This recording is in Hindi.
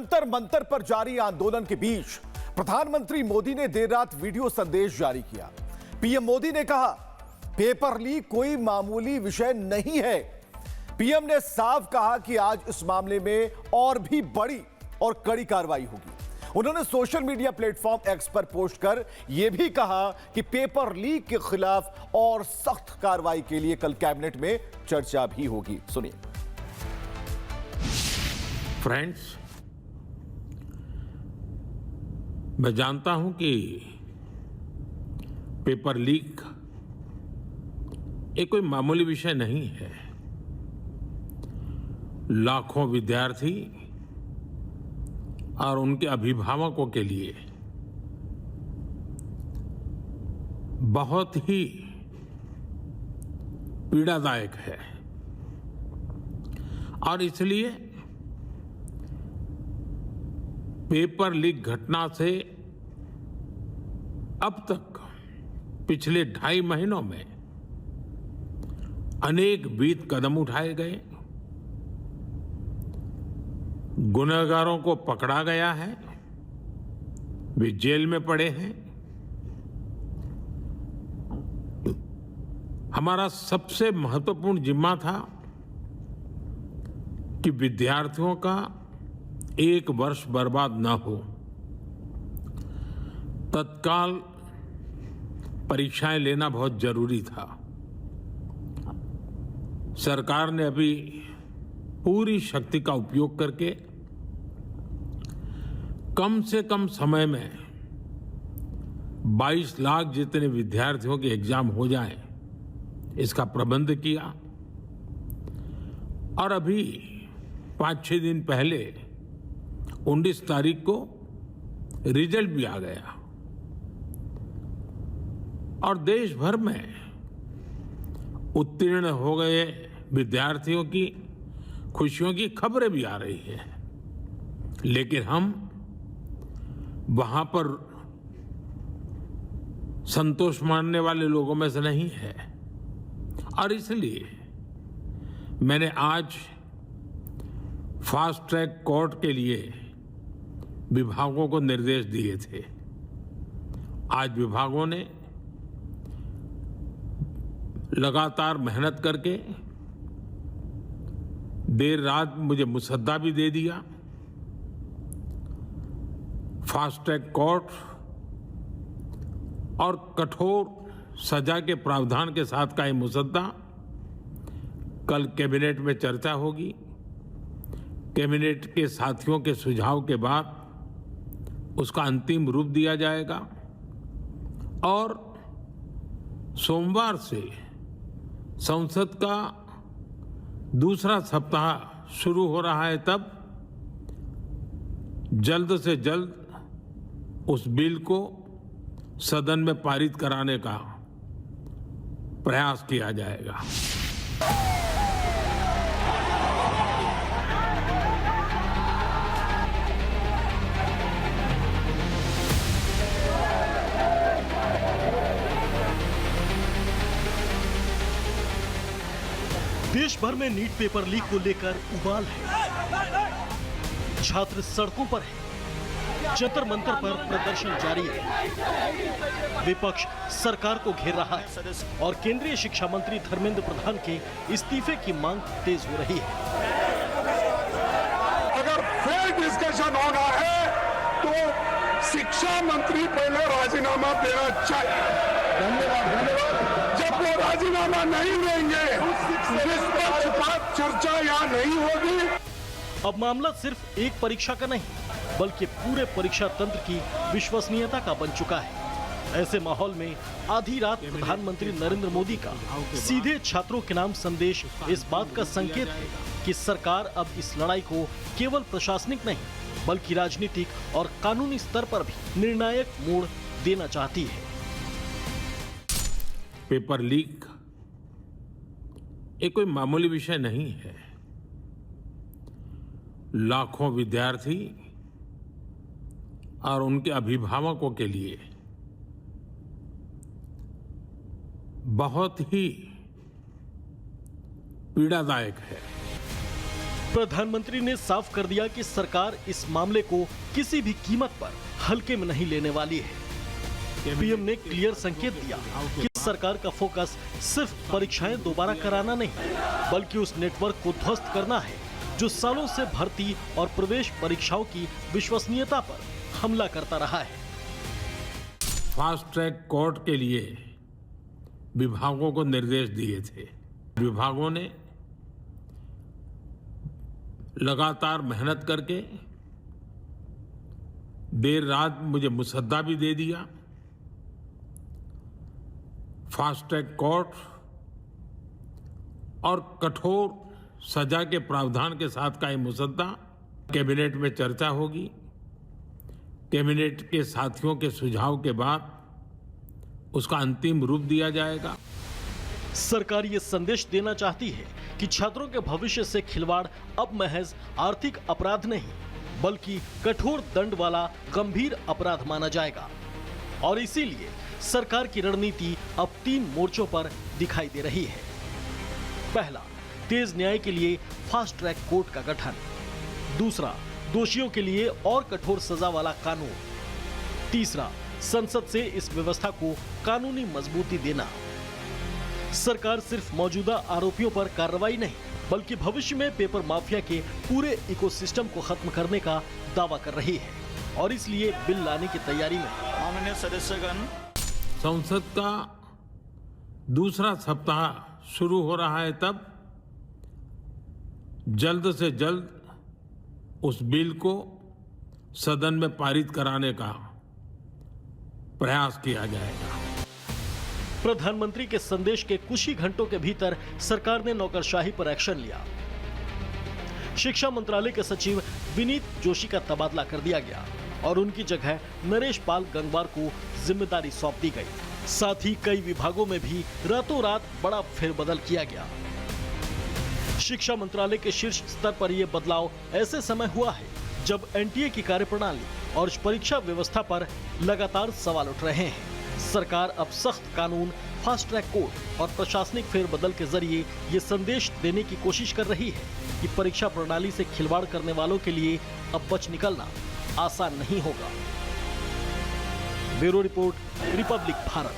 जंतर मंतर पर जारी आंदोलन के बीच प्रधानमंत्री मोदी ने देर रात वीडियो संदेश जारी किया। पीएम मोदी ने कहा, पेपर लीक कोई मामूली विषय नहीं है। पीएम ने साफ कहा कि आज इस मामले में और भी बड़ी और कड़ी कार्रवाई होगी। उन्होंने सोशल मीडिया प्लेटफॉर्म एक्स पर पोस्ट कर यह भी कहा कि पेपर लीक के खिलाफ और सख्त कार्रवाई के लिए कल कैबिनेट में चर्चा भी होगी। सुनिए। फ्रेंड्स, मैं जानता हूं कि पेपर लीक एक कोई मामूली विषय नहीं है। लाखों विद्यार्थी और उनके अभिभावकों के लिए बहुत ही पीड़ादायक है और इसलिए पेपर लीक घटना से अब तक पिछले 2.5 महीनों में अनेक विध कदम उठाए गए, गुनहगारों को पकड़ा गया है, वे जेल में पड़े हैं। हमारा सबसे महत्वपूर्ण जिम्मा था कि विद्यार्थियों का 1 वर्ष बर्बाद न हो। तत्काल परीक्षाएं लेना बहुत जरूरी था। सरकार ने अभी पूरी शक्ति का उपयोग करके कम से कम समय में 22 लाख जितने विद्यार्थियों के एग्जाम हो जाएं, इसका प्रबंध किया। और अभी 5-6 दिन पहले 19 तारीख को रिजल्ट भी आ गया और देश भर में उत्तीर्ण हो गए विद्यार्थियों की खुशियों की खबरें भी आ रही हैं। लेकिन हम वहां पर संतोष मानने वाले लोगों में से नहीं है और इसलिए मैंने आज फास्ट ट्रैक कोर्ट के लिए विभागों को निर्देश दिए थे। आज विभागों ने लगातार मेहनत करके देर रात मुझे मुसद्दा भी दे दिया। फास्ट ट्रैक कोर्ट और कठोर सजा के प्रावधान के साथ का ये मुसद्दा कल कैबिनेट में चर्चा होगी। कैबिनेट के साथियों के सुझाव के बाद उसका अंतिम रूप दिया जाएगा और सोमवार से संसद का दूसरा सप्ताह शुरू हो रहा है। तब जल्द से जल्द उस बिल को सदन में पारित कराने का प्रयास किया जाएगा। देश भर में नीट पेपर लीक को लेकर उबाल है। छात्र सड़कों पर है, जंतर मंतर पर प्रदर्शन जारी है। विपक्ष सरकार को घेर रहा है और केंद्रीय शिक्षा मंत्री धर्मेंद्र प्रधान के इस्तीफे की मांग तेज हो रही है। अगर फेयर डिस्कशन होना है तो शिक्षा मंत्री पहले राजीनामा देना चाहिए। जब वो राजीनामा नहीं देंगे, निष्पक्षपात चर्चा यहाँ नहीं होगी। अब मामला सिर्फ एक परीक्षा का नहीं, बल्कि पूरे परीक्षा तंत्र की विश्वसनीयता का बन चुका है। ऐसे माहौल में आधी रात प्रधानमंत्री नरेंद्र मोदी का सीधे छात्रों के नाम संदेश इस बात का संकेत है कि सरकार अब इस लड़ाई को केवल प्रशासनिक नहीं, बल्कि राजनीतिक और कानूनी स्तर पर भी निर्णायक मोड़ देना चाहती है। पेपर लीक एक कोई मामूली विषय नहीं है। लाखों विद्यार्थी और उनके अभिभावकों के लिए बहुत ही पीड़ादायक है प्रधानमंत्री ने साफ कर दिया कि सरकार इस मामले को किसी भी कीमत पर हल्के में नहीं लेने वाली है। पीएम ने क्लियर संकेत दिया कि सरकार का फोकस सिर्फ परीक्षाएं दोबारा कराना नहीं, बल्कि उस नेटवर्क को ध्वस्त करना है जो सालों से भर्ती और प्रवेश परीक्षाओं की विश्वसनीयता पर हमला करता रहा है। फास्ट ट्रैक कोर्ट के लिए विभागों को निर्देश दिए थे। विभागों ने लगातार मेहनत करके देर रात मुझे मुसद्दा भी दे दिया। फास्ट ट्रैक कोर्ट और कठोर सजा के प्रावधान के साथ का ये मुसद्दा कैबिनेट में चर्चा होगी। कैबिनेट के साथियों के सुझाव के बाद उसका अंतिम रूप दिया जाएगा। सरकार ये संदेश देना चाहती है कि छात्रों के भविष्य से खिलवाड़ अब महज आर्थिक अपराध नहीं, बल्कि कठोर दंड वाला गंभीर अपराध माना जाएगा। और इसीलिए सरकार की रणनीति अब 3 मोर्चों पर दिखाई दे रही है। पहला, तेज न्याय के लिए फास्ट ट्रैक कोर्ट का गठन। दूसरा, दोषियों के लिए और कठोर सजा वाला कानून। तीसरा, संसद से इस व्यवस्था को कानूनी मजबूती देना। सरकार सिर्फ मौजूदा आरोपियों पर कार्रवाई नहीं, बल्कि भविष्य में पेपर माफिया के पूरे इकोसिस्टम को खत्म करने का दावा कर रही है और इसलिए बिल लाने की तैयारी में है। माननीय सदस्यगण, संसद का दूसरा सप्ताह शुरू हो रहा है, तब जल्द से जल्द उस बिल को सदन में पारित कराने का प्रयास किया जाएगा। प्रधानमंत्री के संदेश के कुछ ही घंटों के भीतर सरकार ने नौकरशाही पर एक्शन लिया। शिक्षा मंत्रालय के सचिव विनीत जोशी का तबादला कर दिया गया और उनकी जगह नरेश पाल गंगवार को जिम्मेदारी सौंप दी गई। साथ ही कई विभागों में भी रातों रात बड़ा फेरबदल किया गया। शिक्षा मंत्रालय के शीर्ष स्तर पर यह बदलाव ऐसे समय हुआ है जब एनटीए की कार्यप्रणाली और परीक्षा व्यवस्था पर लगातार सवाल उठ रहे हैं। सरकार अब सख्त कानून, फास्ट ट्रैक कोर्ट और प्रशासनिक फेरबदल के जरिए ये संदेश देने की कोशिश कर रही है कि परीक्षा प्रणाली से खिलवाड़ करने वालों के लिए अब बच निकलना आसान नहीं होगा। Bureau report, Republic Bharat.